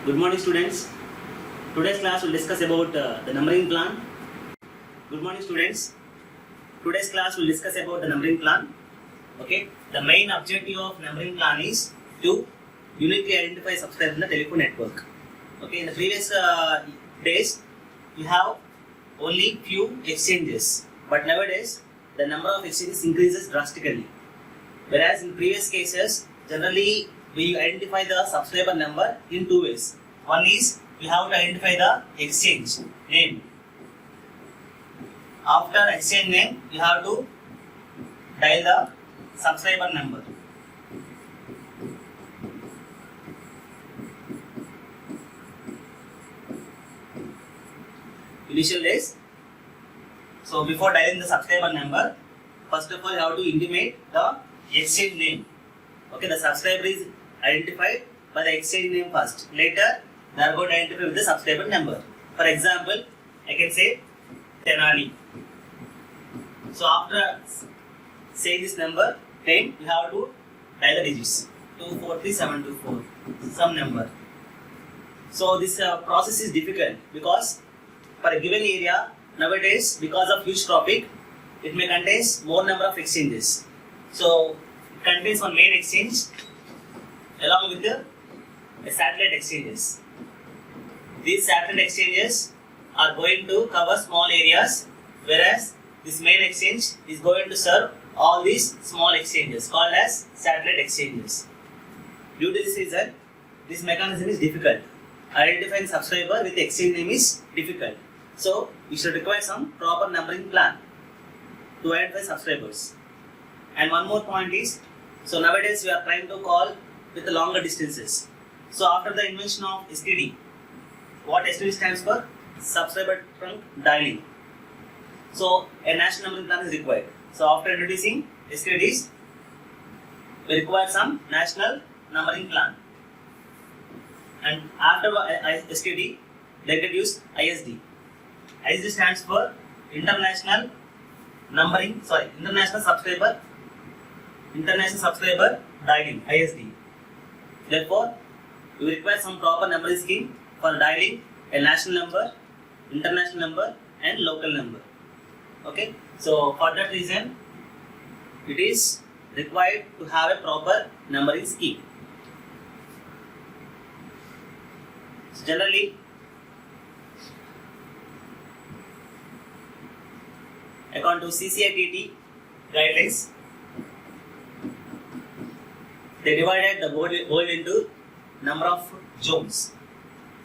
Good morning, students. Today's class will discuss about the numbering plan. Good morning, students. Today's class will discuss about the numbering plan. Okay. The main objective of numbering plan is to uniquely identify subscribers in the telephone network. Okay. In the previous days, you have only few exchanges, but nowadays the number of exchanges increases drastically. Whereas in previous cases, generally we identify the subscriber number in two ways. One is we have to identify the exchange name. After exchange name, you have to dial the subscriber number. Initial days. So before dialing the subscriber number, first of all you have to intimate the exchange name. Okay, the subscriber is identified by the exchange name first. Later, they are going to identify with the subscriber number. For example, I can say Tenali. So after saying this number, then you have to dial the digits 243724, some number. So this process is difficult because for a given area nowadays, because of huge traffic, it may contain more number of exchanges. So it contains one main exchange along with the satellite exchanges. These satellite exchanges are going to cover small areas, whereas this main exchange is going to serve all these small exchanges called as satellite exchanges. Due to this reason, this mechanism is difficult. Identifying subscriber with the exchange name is difficult. So we should require some proper numbering plan to identify subscribers. And one more point is, so nowadays we are trying to call with the longer distances. So after the invention of STD, what STD stands for? Subscriber trunk dialing. So a national numbering plan is required. So after introducing STDs, we require some national numbering plan. And after STD, they introduced ISD. ISD stands for International Subscriber Dialing, ISD. Therefore, we require some proper numbering scheme for dialing a national number, international number, and local number. Okay. So for that reason, it is required to have a proper numbering scheme. So generally, according to CCITT guidelines, they divided the world into number of zones.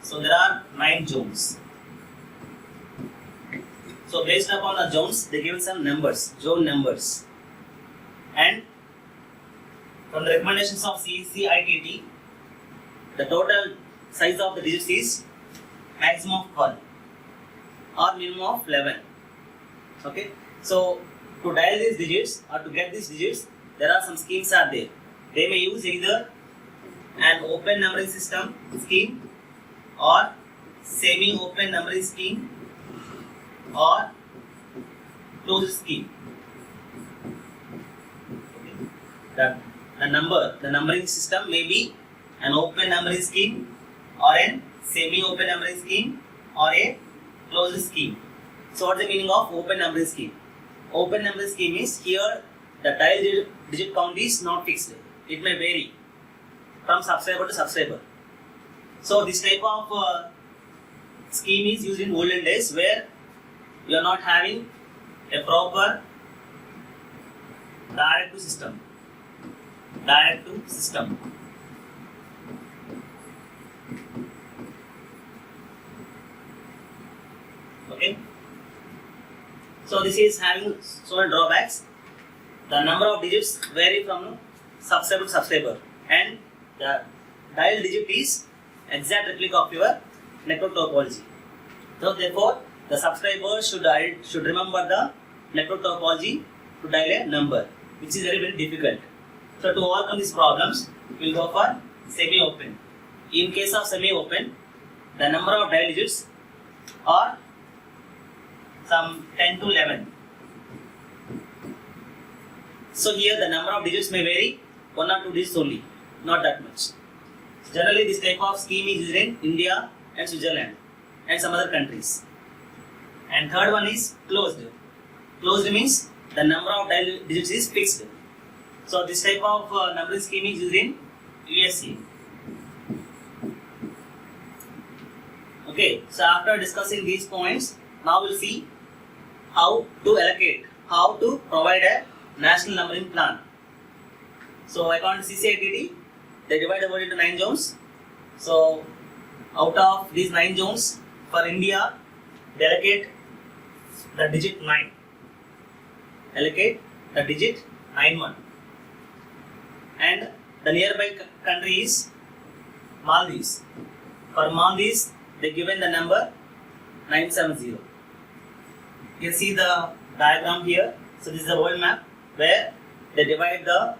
So there are 9 zones. So based upon the zones, they give some numbers, zone numbers. And from the recommendations of CCITT, the total size of the digits is maximum of 12 or minimum of 11. Okay. So to dial these digits or to get these digits, there are some schemes are there. They may use either an open numbering system scheme or semi-open numbering scheme or closed scheme. Okay. The numbering system may be an open numbering scheme or a semi-open numbering scheme or a closed scheme. So what is the meaning of open numbering scheme? Open numbering scheme is here the dial digit count is not fixed. It may vary from subscriber to subscriber. So this type of scheme is used in olden days where you are not having a proper direct to system. Okay. So this is having so many drawbacks. The number of digits vary from subscriber to subscriber, and the dial digit is exact replica of your network topology. So therefore, the subscriber should remember the network topology to dial a number, which is very difficult. So to overcome these problems, we will go for semi-open. In case of semi-open, the number of dial digits are some 10 to 11. So here the number of digits may vary 1 or 2 digits only, not that much. Generally, this type of scheme is used in India and Switzerland and some other countries. And third one is closed. Closed means the number of digits is fixed. So this type of numbering scheme is used in USA. Okay, so after discussing these points, now we'll see how to allocate, how to provide a national numbering plan. So according to CCITD, they divide the world into 9 zones. So out of these 9 zones, for India, they allocate the digit 9. Allocate the digit 91. And the nearby country is Maldives. For Maldives, they given the number 970. You can see the diagram here. So this is the world map where they divide the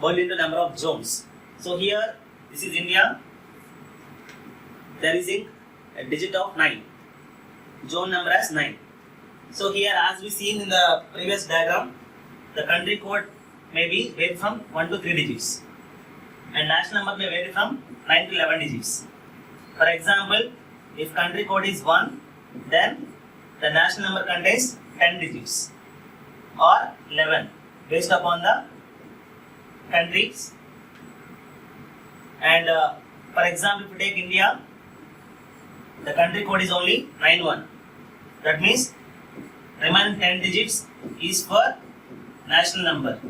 world into number of zones. So here, this is India. There is a digit of 9. Zone number as 9. So here, as we seen in the previous diagram, the country code may be vary from 1 to 3 digits, and national number may vary from 9 to 11 digits. For example, if country code is 1, then the national number contains 10 digits or 11 based upon the countries. And for example, if you take India, the country code is only 91. That means remaining 10 digits is for national number.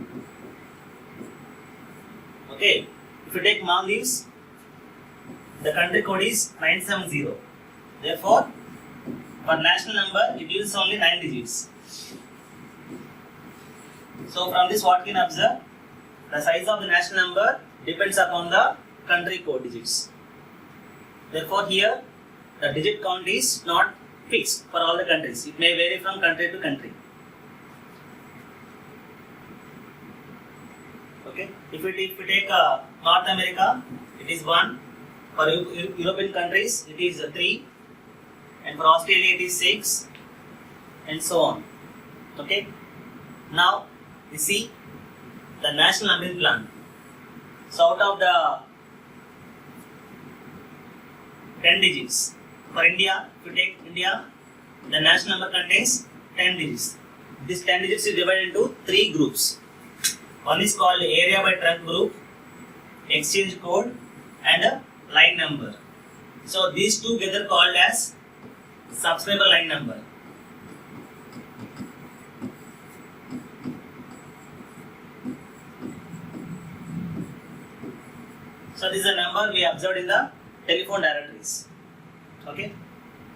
Okay, if you take Maldives, the country code is 970. Therefore, for national number, it uses only 9 digits. So from this, what we can observe, the size of the national number depends upon the country code digits. Therefore, here the digit count is not fixed for all the countries. It may vary from country to country. Okay. If we take North America, it is 1. For European countries, it is 3. And for Australia, it is 6. And so on. Okay. Now, we see the national numbering plan. So, out of the 10 digits, for India, if you take India, the national number contains 10 digits. This 10 digits is divided into 3 groups. One is called area by trunk group, exchange code, and a line number. So these two together called as subscriber line number. So this is a number we observed in the telephone directories. Okay,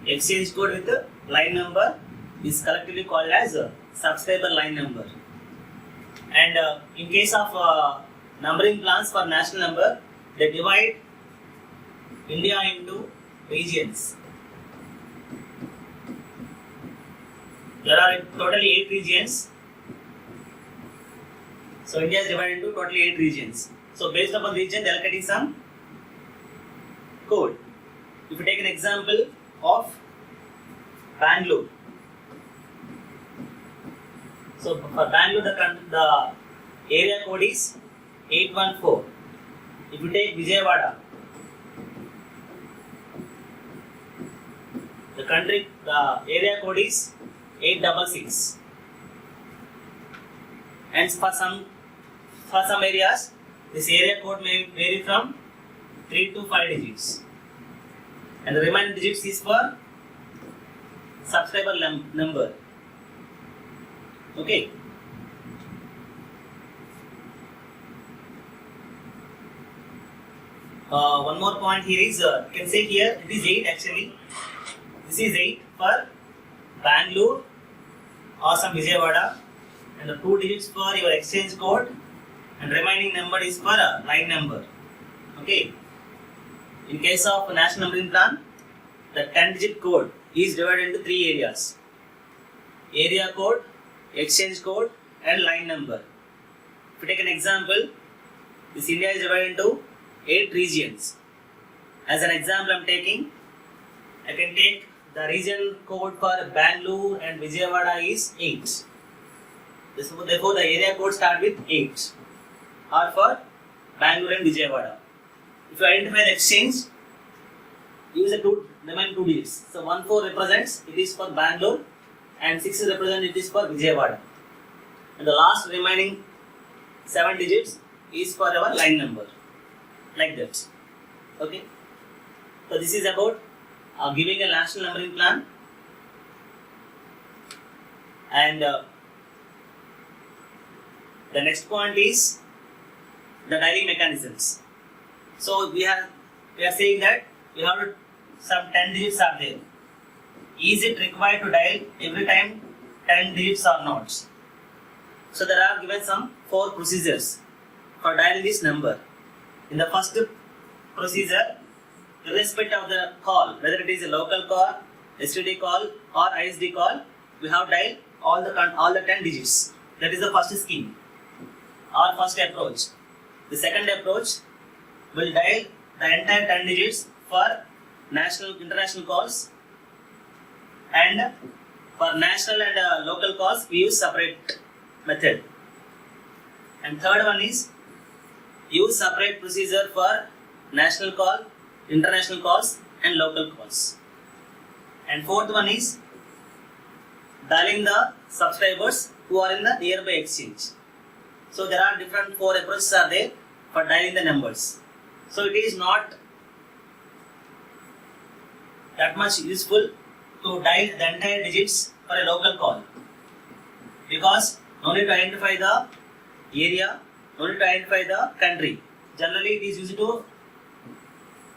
exchange code with the line number is collectively called as a subscriber line number. And in case of numbering plans for national number, they divide India into regions. There are totally 8 regions. So India is divided into totally 8 regions. So based upon region, they are getting some code. If you take an example of Bangalore. So for Bangalore, the area code is 814. If you take Vijayawada, the area code is 866. And for some areas, this area code may vary from 3 to 5 digits. And the remaining digits is for subscriber number. Okay. One more point here is, you can say here, it is 8 actually. This is 8 for Bangalore or some Vijayawada, and the 2 digits for your exchange code, and remaining number is for a line number. Okay. In case of national numbering plan, the 10-digit code is divided into 3 areas: area code, exchange code, and line number. If you take an example, this India is divided into 8 regions. As an example, I can take the region code for Bangalore and Vijayawada is 8. Therefore, the area code start with 8, or for Bangalore and Vijayawada. If you identify the exchange, use the remaining two digits. So 14 represents it is for Bangalore, and 6 represents it is for Vijayawada. And the last remaining 7 digits is for our line number, like that. Okay. So this is about giving a national numbering plan, and the next point is the dialing mechanisms. So we are saying that we have some 10 digits are there. Is it required to dial every time 10 digits or not? So there are given some 4 procedures for dialing this number. In the first procedure, irrespective of the call, whether it is a local call, STD call or ISD call, we have dialed all the 10 digits. That is the first scheme or first approach. The second approach will dial the entire 10 digits for national, international calls, and for national and local calls we use separate method. And third one is use separate procedure for national call, international calls and local calls. And fourth one is dialing the subscribers who are in the nearby exchange. So there are different 4 approaches are there for dialing the numbers. So it is not that much useful to dial the entire digits for a local call, because no need to identify the area, no need to identify the country. Generally it is used to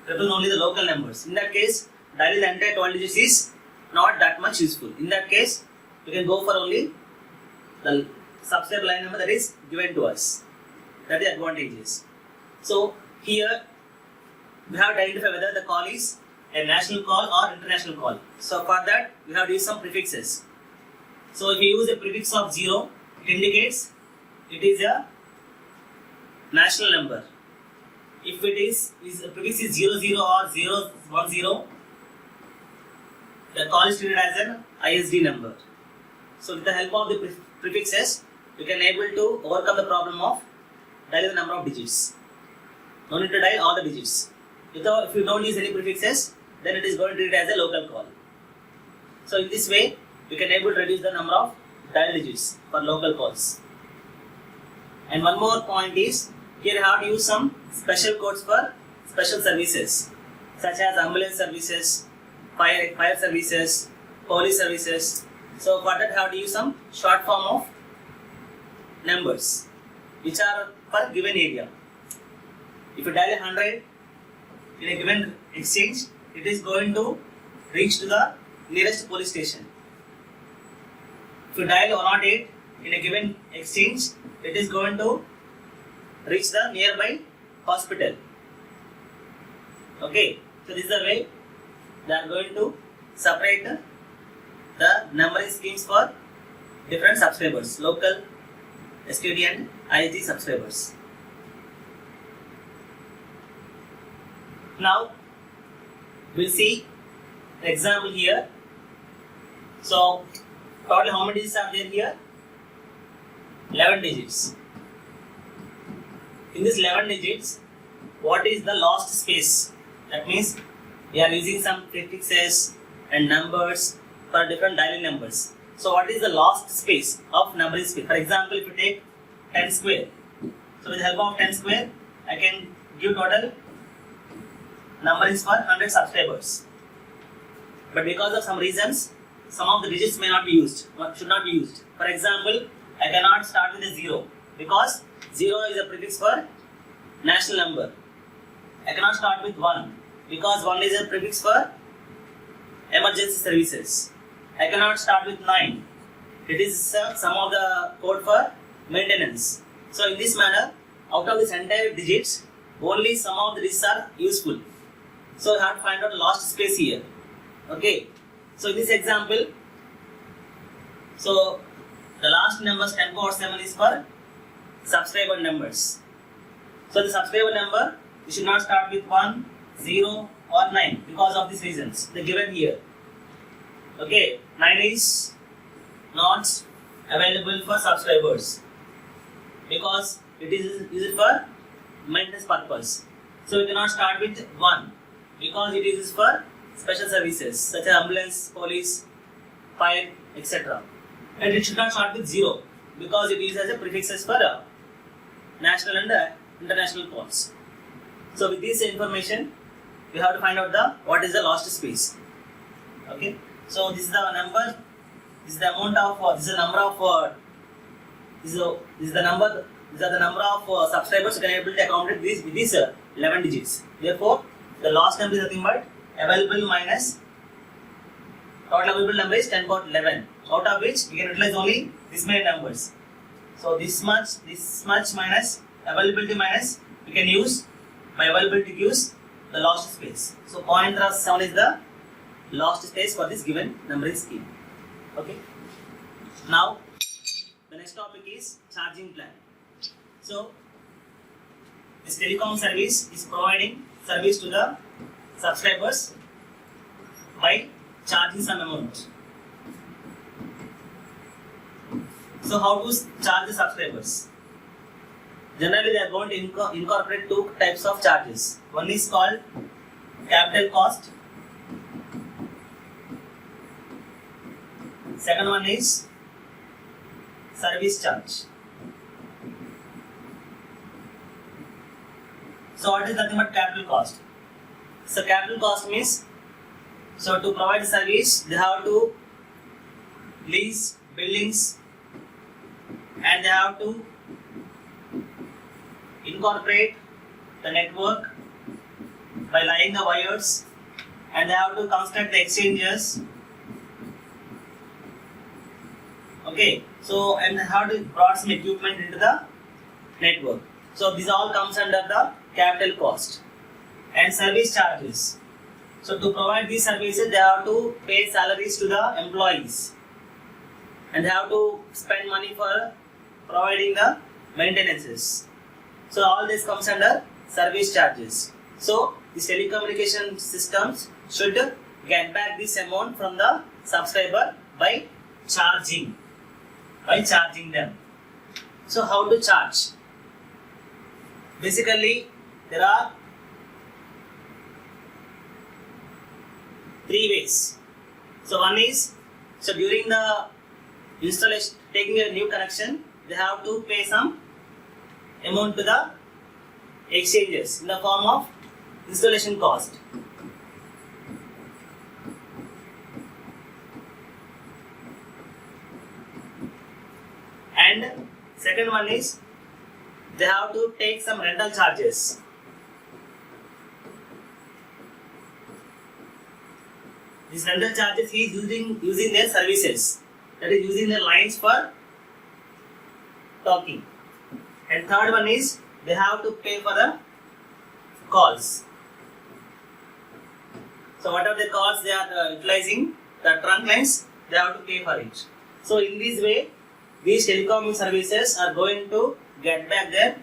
represent only the local numbers. In that case, dialing the entire 12 digits is not that much useful. In that case, we can go for only the subscriber line number that is given to us. That is the advantages. So here we have to identify whether the call is a national call or international call. So for that we have to use some prefixes. So if you use a prefix of 0, it indicates it is a national number. If it is the prefix is 00 or 010, the call is treated as an ISD number. So with the help of the prefixes, we can able to overcome the problem of dialing the number of digits. No need to dial all the digits. If you don't use any prefixes, then it is going to treat as a local call. So in this way, we can able to reduce the number of dial digits for local calls. And one more point is, here you have to use some special codes for special services, such as ambulance services, fire services, police services. So for that, have to use some short form of numbers, which are per given area. If you dial 100 in a given exchange, it is going to reach to the nearest police station. If you dial 108 in a given exchange, it is going to reach the nearby hospital. Okay, so this is the way they are going to separate the numbering schemes for different subscribers, local, STD and ISD subscribers. Now we'll see the example here. So total how many digits are there here? 11 digits. In this 11 digits, what is the lost space? That means we are using some prefixes and numbers for different dialing numbers. So what is the lost space of numbering space? For example, if you take 10 square, so with the help of 10 square, I can give total numbers for 100 subscribers. But because of some reasons, some of the digits may not be used, should not be used. For example, I cannot start with a 0 because 0 is a prefix for national number. I cannot start with 1 because 1 is a prefix for emergency services. I cannot start with 9. It is some of the code for maintenance. So in this manner, out of this entire digits, only some of the digits are useful. So I have to find out the lost space here. Okay. So in this example, so the last numbers 10 power 7 is for subscriber numbers. So the subscriber number, we should not start with 1, 0 or 9 because of these reasons they given here. Okay, 9 is not available for subscribers because it is used for maintenance purpose. So we cannot start with 1 because it is for special services such as ambulance, police, fire, etc. And it should not start with 0 because it is as a prefixes for national and international calls. So with this information, we have to find out what is the lost space. Okay. So this is the number. This is the amount of. This is the number of. This is the number. These are the number of subscribers you can able to account with these 11 digits. Therefore, the lost number is nothing but available minus total available number is 10 power 11. Out of which we can utilize only this many numbers. So this much minus availability minus we can use by availability use the lost space. So 0.7 is the lost space for this given numbering scheme. Okay. Now the next topic is charging plan. So this telecom service is providing service to the subscribers by charging some amount. So how to charge the subscribers? Generally they are going to incorporate 2 types of charges. One is called capital cost. Second one is service charge. So what is nothing but capital cost? So capital cost means, so to provide the service they have to lease buildings and they have to incorporate the network by laying the wires and they have to construct the exchanges. Okay, so and how to brought some equipment into the network. So this all comes under the capital cost and service charges. So to provide these services, they have to pay salaries to the employees and they have to spend money for providing the maintenances. So all this comes under service charges. So these telecommunication systems should get back this amount from the subscriber by charging them. So how to charge? Basically there are 3 ways. So one is, so during the installation, taking a new connection, they have to pay some amount to the exchanges in the form of installation cost. And second one is they have to take some rental charges. These rental charges he is using their services, that is using their lines for talking. And third one is they have to pay for the calls. So what are the calls they are utilizing? The trunk lines, they have to pay for it. So in this way, these telecom services are going to get back their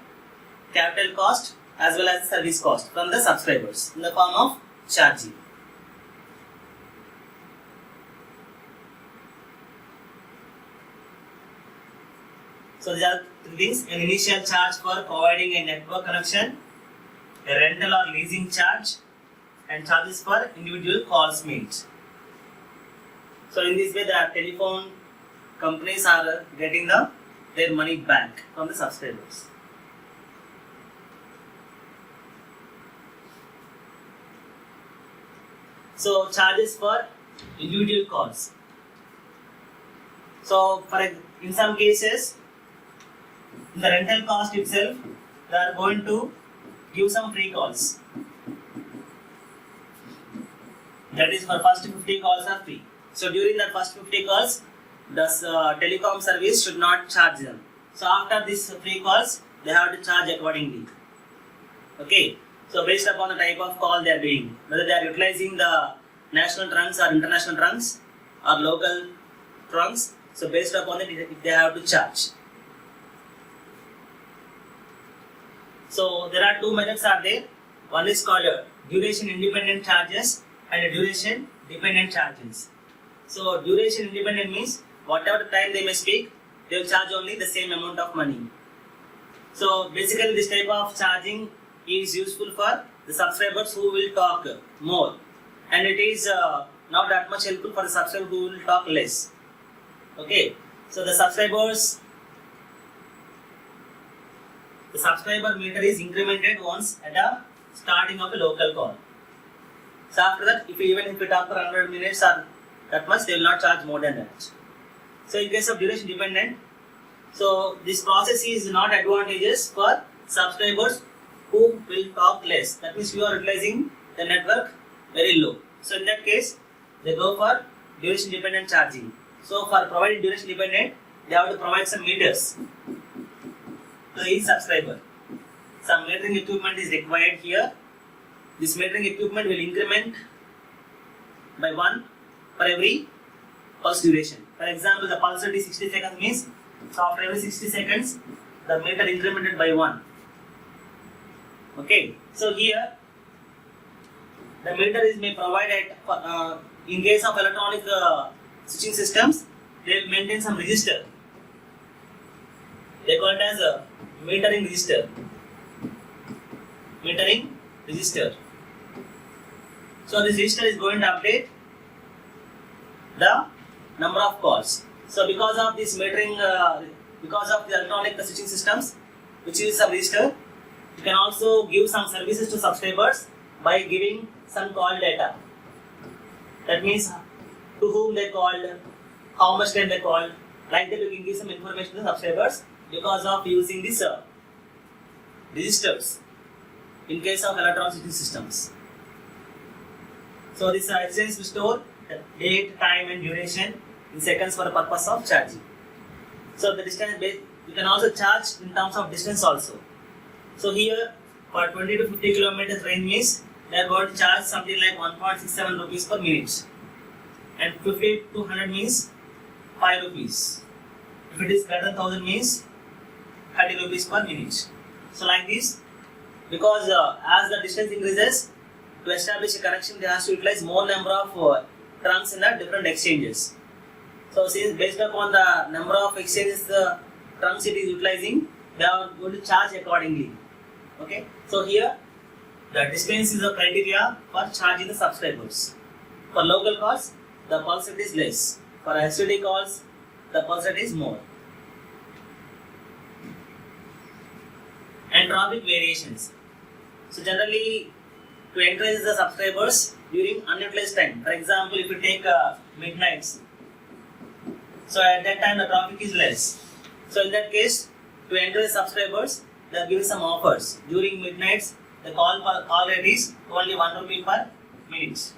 capital cost as well as service cost from the subscribers in the form of charging. So there are 3 things: an initial charge for providing a network connection, a rental or leasing charge, and charges for individual calls made. So in this way, the telephone companies are getting their money back from the subscribers. So charges for individual calls. So in some cases, the rental cost itself, they are going to give some free calls. That is for first 50 calls are free. So during that first 50 calls, the telecom service should not charge them. So after these free calls, they have to charge accordingly. Okay. So based upon the type of call they are doing, whether they are utilizing the national trunks or international trunks or local trunks, so based upon it, they have to charge. So there are 2 methods are there. One is called duration independent charges and duration dependent charges. So duration independent means whatever time they may speak, they will charge only the same amount of money. So basically this type of charging is useful for the subscribers who will talk more, and it is not that much helpful for the subscriber who will talk less. Okay, so the subscriber meter is incremented once at the starting of a local call. So after that, even if you talk for 100 minutes or that much, they will not charge more than that. So in case of duration dependent, so this process is not advantageous for subscribers who will talk less. That means you are utilizing the network very low. So in that case, they go for duration dependent charging. So for providing duration dependent, they have to provide some meters to each subscriber. Some metering equipment is required here. This metering equipment will increment by 1 for every pulse duration. For example, the pulse rate is 60 seconds means, so after every 60 seconds, the meter incremented by 1. Okay, so here the meter is may provide at in case of electronic switching systems, they will maintain some register. They call it as a metering register. Metering register. So this register is going to update the number of calls. So because of this metering, because of the electronic switching systems, which is a register, you can also give some services to subscribers by giving some call data. That means to whom they called, how much time they called. Like that, you can give some information to subscribers because of using these registers in case of electronic switching systems. So this exchange will store the date, time and duration in seconds for the purpose of charging. So the distance base, you can also charge in terms of distance also. So here for 20 to 50 kilometers range means they are going to charge something like 1.67 rupees per minute, and 50 to 100 means 5 rupees. If it is greater than 1000 means 30 rupees per minute. So like this, because as the distance increases, to establish a connection they have to utilize more number of trunks in the different exchanges. So since based upon the number of exchanges the trunks it is utilizing, they are going to charge accordingly. Okay, so here the distance is a criteria for charging the subscribers. For local calls, the pulse rate is less. For STD calls, the pulse rate is more. And traffic variations. So generally, to encourage the subscribers during unutilized time. For example, if you take midnights, so at that time the traffic is less. So in that case, to encourage subscribers, they are giving some offers. During midnights, the call rate is only 1 rupee per minute.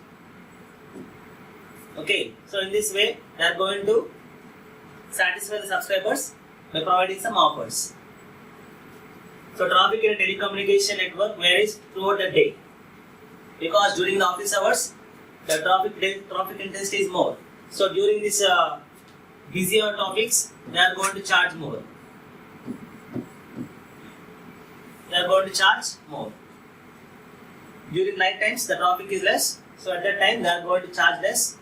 Okay, so in this way, they are going to satisfy the subscribers by providing some offers. So traffic in a telecommunication network varies throughout the day, because during the office hours, the traffic intensity is more. So during this busier topics, they are going to charge more. They are going to charge more. During night times, the traffic is less. So at that time, they are going to charge less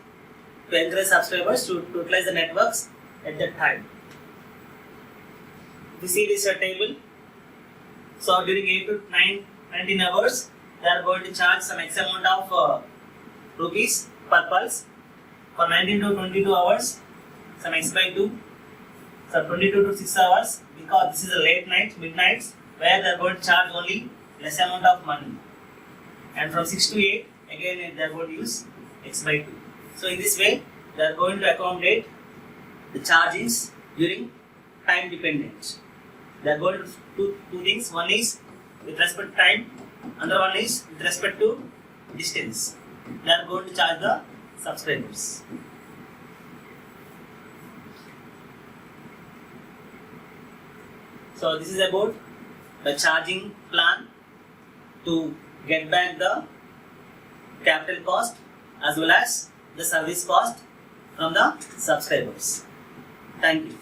to encourage subscribers to utilize the networks at that time. We see this table. So during 8 to 19 hours, they are going to charge some X amount of rupees per pulse. For 19 to 22 hours, some X by 2. So 22 to 6 hours, because this is a late night, midnights, where they are going to charge only less amount of money. And from 6 to 8, again they are going to use X by 2. So in this way, they are going to accommodate the chargings during time dependent. They are going to do two things. One is with respect to time, another one is with respect to distance. They are going to charge the subscribers. So this is about the charging plan to get back the capital cost as well as the service cost from the subscribers. Thank you.